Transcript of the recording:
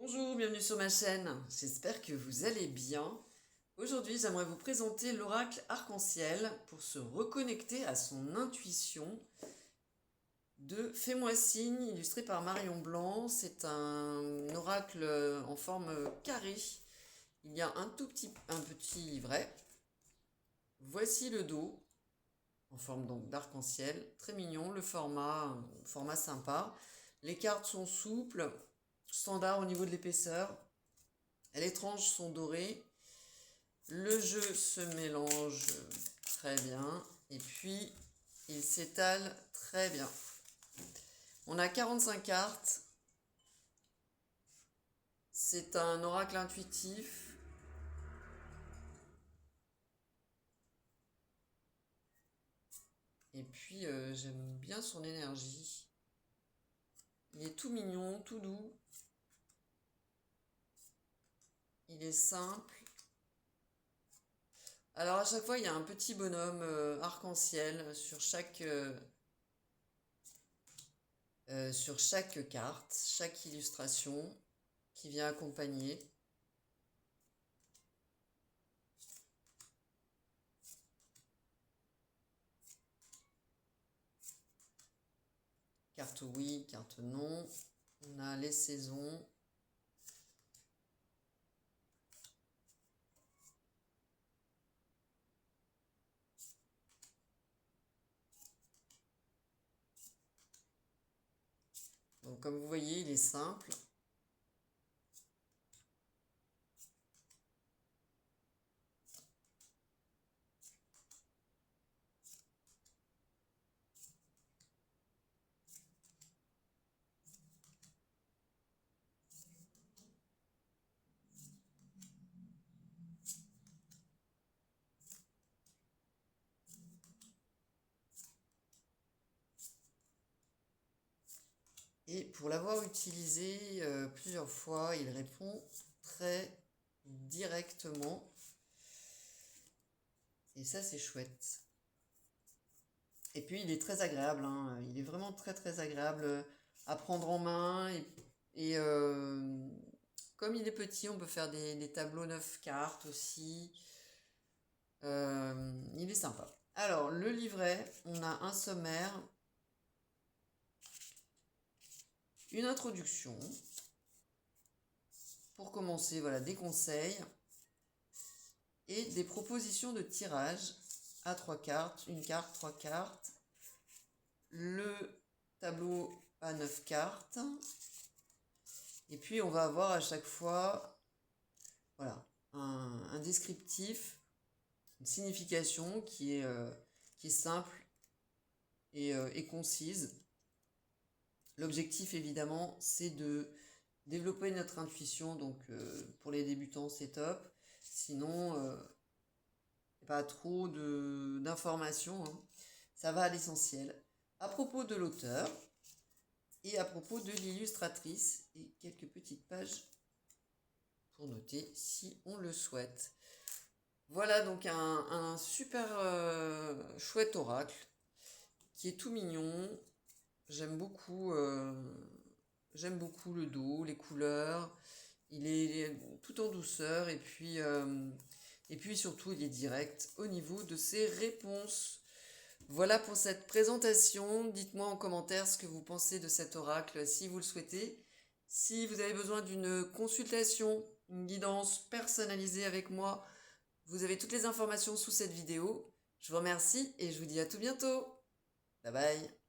Bonjour, bienvenue sur ma chaîne, j'espère que vous allez bien. Aujourd'hui, j'aimerais vous présenter l'oracle arc-en-ciel pour se reconnecter à son intuition de Fais-moi signe, illustré par Marion Blanc. C'est un oracle en forme carrée. Il y a un petit livret. Voici le dos, en forme donc d'arc-en-ciel, très mignon, le format sympa. Les cartes sont souples, standard au niveau de l'épaisseur. Les tranches sont dorées. Le jeu se mélange très bien. Et puis, il s'étale très bien. On a 45 cartes. C'est un oracle intuitif. Et puis, j'aime bien son énergie. Il est tout mignon, tout doux. Il est simple. Alors à chaque fois, il y a un petit bonhomme arc-en-ciel sur chaque carte, chaque illustration qui vient accompagner. Carte oui, carte non. On a les saisons. Donc comme vous voyez, il est simple. Et pour l'avoir utilisé plusieurs fois, il répond très directement. Et ça, c'est chouette. Et puis, il est très agréable, hein. Il est vraiment très agréable à prendre en main. Comme il est petit, on peut faire des tableaux 9 cartes aussi. Il est sympa. Alors, le livret, on a un sommaire, une introduction. Pour commencer, voilà, des conseils et des propositions de tirage à 3 cartes, une carte, 3 cartes, le tableau à 9 cartes, et puis on va avoir à chaque fois voilà, un descriptif, une signification qui est simple et concise. L'objectif évidemment c'est de développer notre intuition, donc pour les débutants c'est top, sinon pas trop d'informations, hein. Ça va à l'essentiel. À propos de l'auteur et à propos de l'illustratrice, et quelques petites pages pour noter si on le souhaite. Voilà donc un super chouette oracle qui est tout mignon. J'aime beaucoup le dos, les couleurs. Il est tout en douceur et puis surtout il est direct au niveau de ses réponses. Voilà pour cette présentation. Dites-moi en commentaire ce que vous pensez de cet oracle si vous le souhaitez. Si vous avez besoin d'une consultation, une guidance personnalisée avec moi, vous avez toutes les informations sous cette vidéo. Je vous remercie et je vous dis à tout bientôt. Bye bye.